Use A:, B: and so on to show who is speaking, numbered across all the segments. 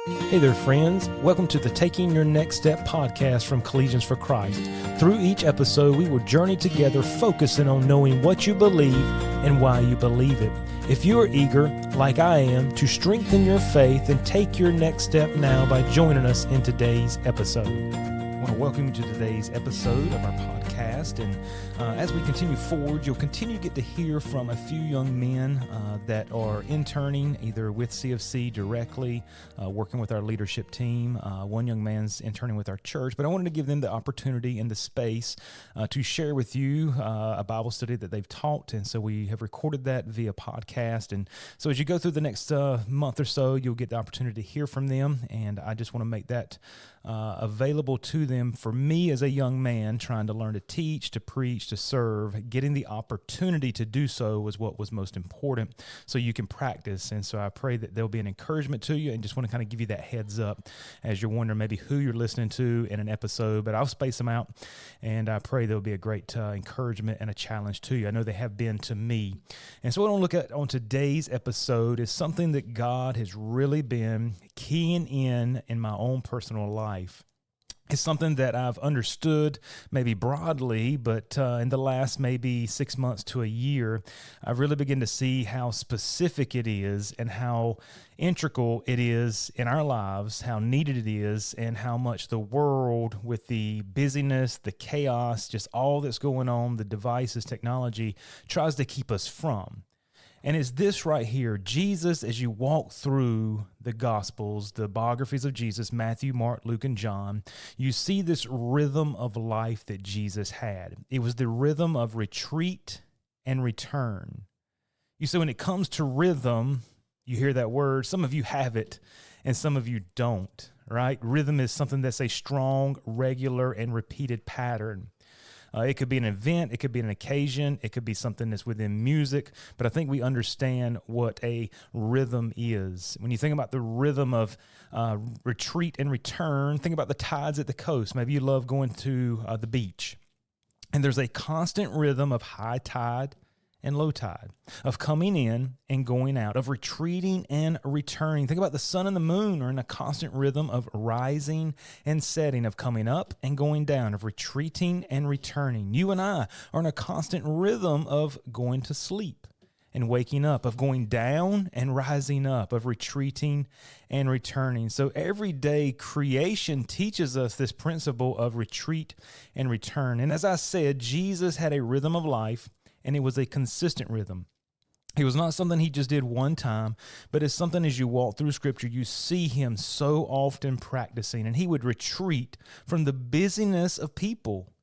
A: Hey there, friends. Welcome to the Taking Your Next Step podcast from Collegians for Christ. Through each episode, we will journey together focusing on knowing what you believe and why you believe it. If you are eager, like I am, to strengthen your faith and take your next step now by joining us in today's episode. I want to welcome you to today's episode of our podcast, and as we continue forward, you'll continue to get to hear from a few young men that are interning either with CFC directly, working with our leadership team. One young man's interning with our church, but I wanted to give them the opportunity and the space to share with you a Bible study that they've taught, and so we have recorded that via podcast. And so as you go through the next month or so, you'll get the opportunity to hear from them, and I just want to make that available to them. For me as a young man trying to learn to teach, to preach, to serve, getting the opportunity to do so was what was most important, so you can practice. And so I pray that there'll be an encouragement to you, and just want to kind of give you that heads up as you're wondering maybe who you're listening to in an episode, but I'll space them out, and I pray there'll be a great encouragement and a challenge to you. I know they have been to me. And so what I want to look at on today's episode is something that God has really been keying in my own personal life. It's something that I've understood maybe broadly, but in the last maybe 6 months to a year, I've really begun to see how specific it is and how integral it is in our lives, how needed it is, and how much the world, with the busyness, the chaos, just all that's going on, the devices, technology, tries to keep us from. And it's this right here. Jesus, as you walk through the Gospels, the biographies of Jesus, Matthew, Mark, Luke, and John, you see this rhythm of life that Jesus had. It was the rhythm of retreat and return. You see, when it comes to rhythm, you hear that word. Some of you have it, and some of you don't, right? Rhythm is something that's a strong, regular, and repeated pattern. It could be an event, it could be an occasion, it could be something that's within music, but I think we understand what a rhythm is. When you think about the rhythm of retreat and return, think about the tides at the coast. Maybe you love going to the beach, and there's a constant rhythm of high tide and low tide, of coming in and going out, of retreating and returning. Think about the sun and the moon are in a constant rhythm of rising and setting, of coming up and going down, of retreating and returning. You and I are in a constant rhythm of going to sleep and waking up, of going down and rising up, of retreating and returning. So every day creation teaches us this principle of retreat and return. And as I said, Jesus had a rhythm of life, and it was a consistent rhythm. It was not something he just did one time, but it's something as you walk through Scripture, you see him so often practicing. And he would retreat from the busyness of people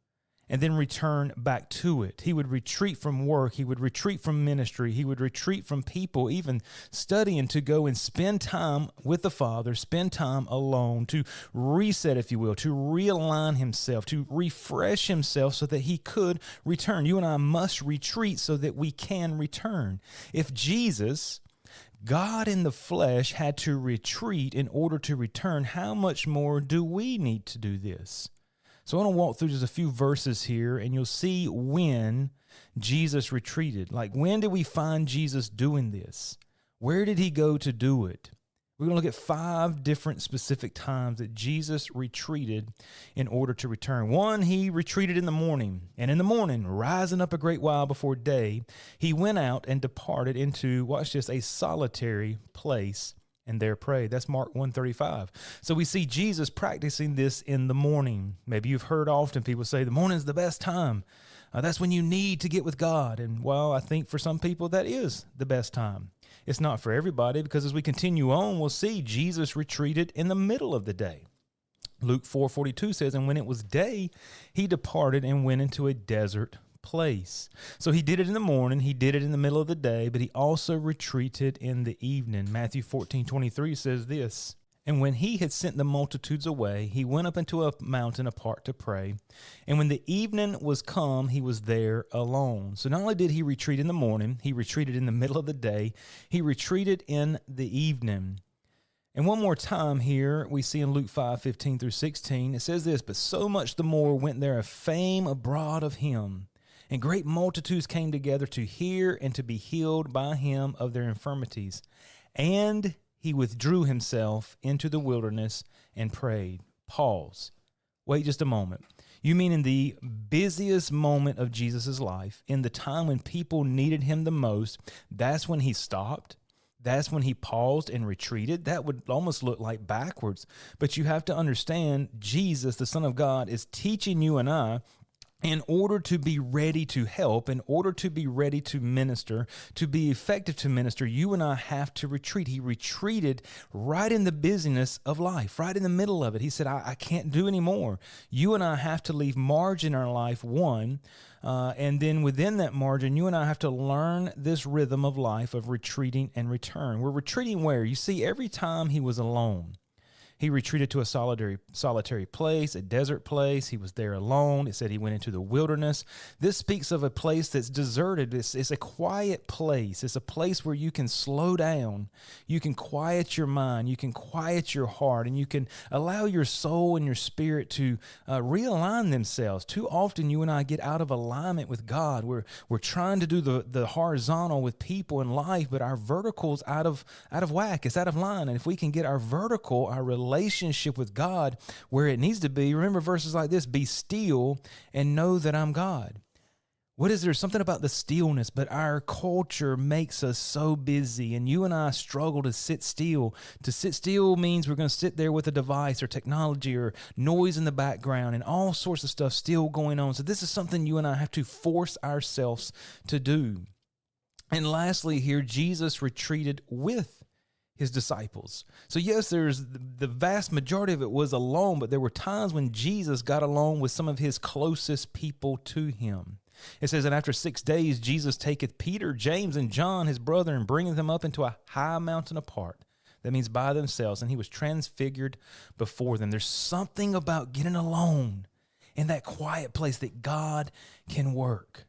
A: and then return back to it. He would retreat from work. He would retreat from ministry. He would retreat from people, even studying, to go and spend time with the Father, spend time alone, to reset, if you will, to realign himself, to refresh himself so that he could return. You and I must retreat so that we can return. If Jesus, God in the flesh, had to retreat in order to return, how much more do we need to do this? So I want to walk through just a few verses here, and you'll see when Jesus retreated. Like, when did we find Jesus doing this? Where did he go to do it? We're going to look at 5 different specific times that Jesus retreated in order to return. One, he retreated in the morning. And in the morning, rising up a great while before day, he went out and departed into, watch this, a solitary place, and there prayed. That's Mark 1:35. So we see Jesus practicing this in the morning. Maybe you've heard often people say the morning's the best time. That's when you need to get with God. And well, I think for some people that is the best time. It's not for everybody, because as we continue on, we'll see Jesus retreated in the middle of the day. Luke 4:42 says, and when it was day, he departed and went into a desert place. So he did it in the morning, he did it in the middle of the day, but he also retreated in the evening. Matthew 14:23 says this, and when he had sent the multitudes away, he went up into a mountain apart to pray. And when the evening was come, he was there alone. So not only did he retreat in the morning, he retreated in the middle of the day, he retreated in the evening. And one more time here, we see in Luke 5:15 through 16, it says this, but so much the more went there a fame abroad of him, and great multitudes came together to hear and to be healed by him of their infirmities. And he withdrew himself into the wilderness and prayed. Pause. Wait just a moment. You mean in the busiest moment of Jesus' life, in the time when people needed him the most, that's when he stopped? That's when he paused and retreated? That would almost look like backwards. But you have to understand, Jesus, the Son of God, is teaching you and I, in order to be ready to help, in order to be ready to minister, to be effective to minister, you and I have to retreat. He retreated right in the busyness of life, right in the middle of it. He said, I can't do any more. You and I have to leave margin in our life, one, and then within that margin, you and I have to learn this rhythm of life of retreating and return. We're retreating where? You see, every time he was alone, he retreated to a solitary place, a desert place. He was there alone. It said he went into the wilderness. This speaks of a place that's deserted. It's a quiet place. It's a place where you can slow down. You can quiet your mind. You can quiet your heart, and you can allow your soul and your spirit to realign themselves. Too often, you and I get out of alignment with God. We're trying to do the horizontal with people in life, but our vertical's out of whack. It's out of line. And if we can get our vertical, our relationship with God where it needs to be. Remember verses like this, be still and know that I'm God. What is there? Something about the stillness, but our culture makes us so busy, and you and I struggle to sit still. To sit still means we're going to sit there with a device or technology or noise in the background and all sorts of stuff still going on. So this is something you and I have to force ourselves to do. And lastly here, Jesus retreated with his disciples. So yes, there's the vast majority of it was alone, but there were times when Jesus got along with some of his closest people to him. It says, and after 6 days, Jesus taketh Peter, James, and John, his brother, and bringeth them up into a high mountain apart. That means by themselves, and he was transfigured before them. There's something about getting alone in that quiet place that God can work.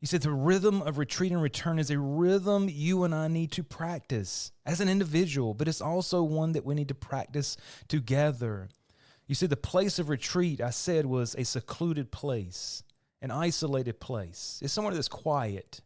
A: He said the rhythm of retreat and return is a rhythm you and I need to practice as an individual, but it's also one that we need to practice together. You see, the place of retreat, I said, was a secluded place, an isolated place. It's somewhere that's quiet.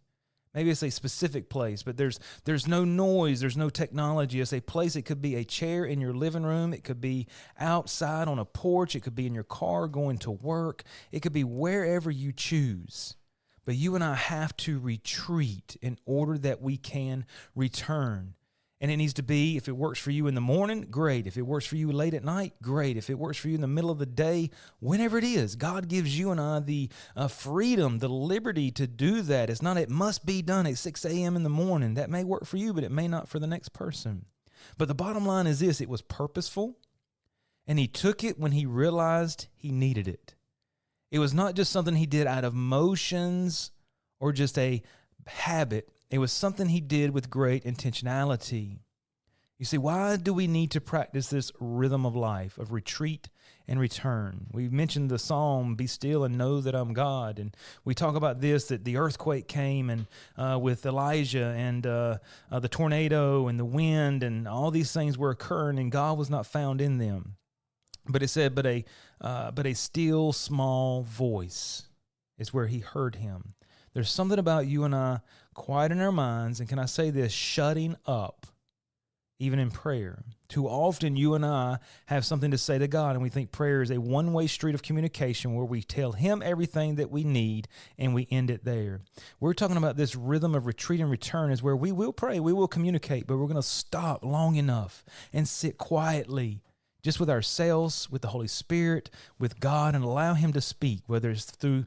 A: Maybe it's a specific place, but there's no noise, there's no technology. It's a place. It could be a chair in your living room. It could be outside on a porch. It could be in your car going to work. It could be wherever you choose. But you and I have to retreat in order that we can return. And it needs to be, if it works for you in the morning, great. If it works for you late at night, great. If it works for you in the middle of the day, whenever it is, God gives you and I the freedom, the liberty to do that. It's not, it must be done at 6 a.m. in the morning. That may work for you, but it may not for the next person. But the bottom line is this, it was purposeful, and he took it when he realized he needed it. It was not just something he did out of motions or just a habit. It was something he did with great intentionality. You see, why do we need to practice this rhythm of life, of retreat and return? We mentioned the psalm, be still and know that I'm God. And we talk about this, that the earthquake came and with Elijah and the tornado and the wind and all these things were occurring and God was not found in them. But it said, but a still small voice is where he heard him. There's something about you and I quieting our minds, and can I say this, shutting up, even in prayer. Too often you and I have something to say to God, and we think prayer is a one-way street of communication where we tell him everything that we need, and we end it there. We're talking about this rhythm of retreat and return is where we will pray, we will communicate, but we're going to stop long enough and sit quietly just with ourselves, with the Holy Spirit, with God, and allow him to speak, whether it's through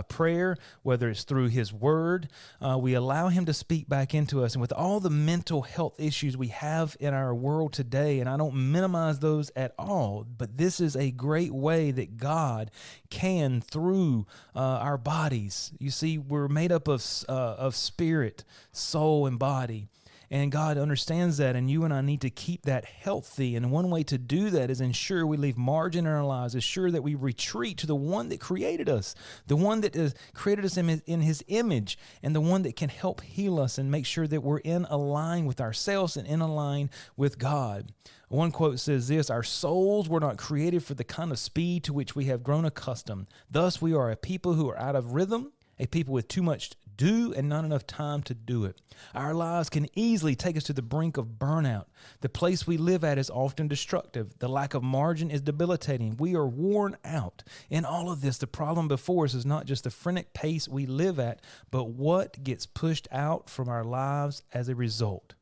A: prayer, whether it's through his word. We allow him to speak back into us. And with all the mental health issues we have in our world today, and I don't minimize those at all, but this is a great way that God can through our bodies. You see, we're made up of spirit, soul, and body. And God understands that, and you and I need to keep that healthy. And one way to do that is ensure we leave margin in our lives, ensure that we retreat to the one that created us, the one that has created us in his image, and the one that can help heal us and make sure that we're in a line with ourselves and in a line with God. One quote says this, our souls were not created for the kind of speed to which we have grown accustomed. Thus, we are a people who are out of rhythm, a people with too much do and not enough time to do it. Our lives can easily take us to the brink of burnout. The place we live at is often destructive. The lack of margin is debilitating. We are worn out. In all of this, the problem before us is not just the frenetic pace we live at, but what gets pushed out from our lives as a result.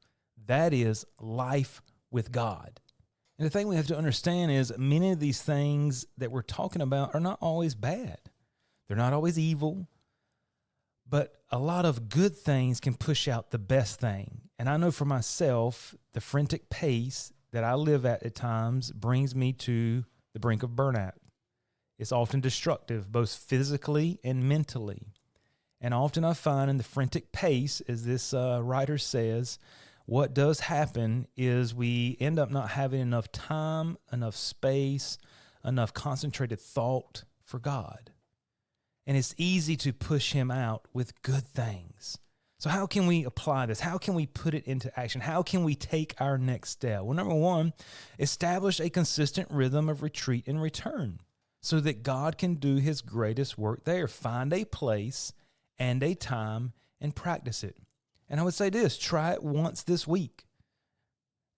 A: That is life with God. And the thing we have to understand is many of these things that we're talking about are not always bad. They're not always evil, but a lot of good things can push out the best thing. And I know for myself, the frantic pace that I live at times brings me to the brink of burnout. It's often destructive, both physically and mentally. And often I find in the frantic pace, as this writer says, what does happen is we end up not having enough time, enough space, enough concentrated thought for God. And it's easy to push him out with good things. So how can we apply this? How can we put it into action? How can we take our next step? Well, number one, establish a consistent rhythm of retreat and return so that God can do his greatest work there. Find a place and a time and practice it. And I would say this, try it once this week.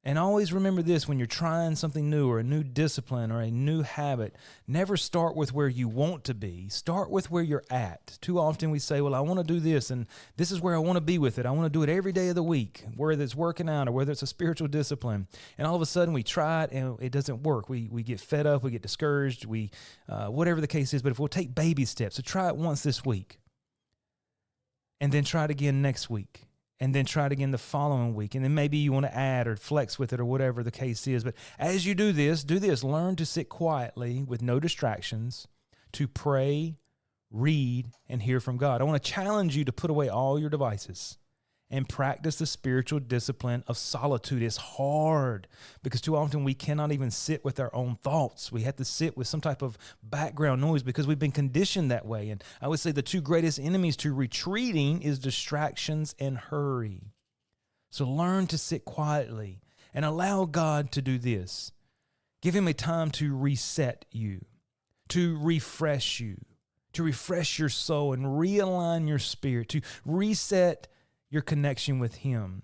A: And always remember this, when you're trying something new or a new discipline or a new habit, never start with where you want to be. Start with where you're at. Too often we say, well, I want to do this, and this is where I want to be with it. I want to do it every day of the week, whether it's working out or whether it's a spiritual discipline. And all of a sudden we try it and it doesn't work. We get fed up, we get discouraged, whatever the case is. But if we'll take baby steps, so try it once this week, and then try it again next week. And then try it again the following week. And then maybe you want to add or flex with it or whatever the case is. But as you do this. Learn to sit quietly with no distractions, to pray, read, and hear from God. I want to challenge you to put away all your devices and practice the spiritual discipline of solitude. It's hard because too often we cannot even sit with our own thoughts. We have to sit with some type of background noise because we've been conditioned that way. And I would say the two greatest enemies to retreating is distractions and hurry. So learn to sit quietly and allow God to do this. Give him a time to reset you, to refresh you, to refresh your soul and realign your spirit, to reset your connection with him.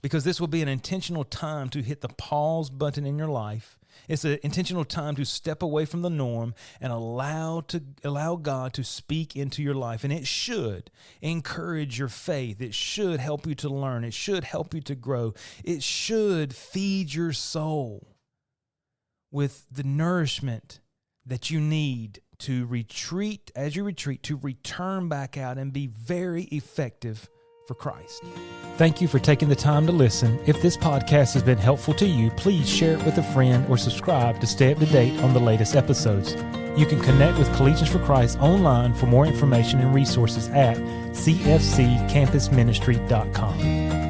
A: Because this will be an intentional time to hit the pause button in your life. It's an intentional time to step away from the norm and allow God to speak into your life. And it should encourage your faith. It should help you to learn. It should help you to grow. It should feed your soul with the nourishment that you need to retreat, as you retreat, to return back out and be very effective for Christ. Thank you for taking the time to listen. If this podcast has been helpful to you, please share it with a friend or subscribe to stay up to date on the latest episodes. You can connect with Collegians for Christ online for more information and resources at cfccampusministry.com.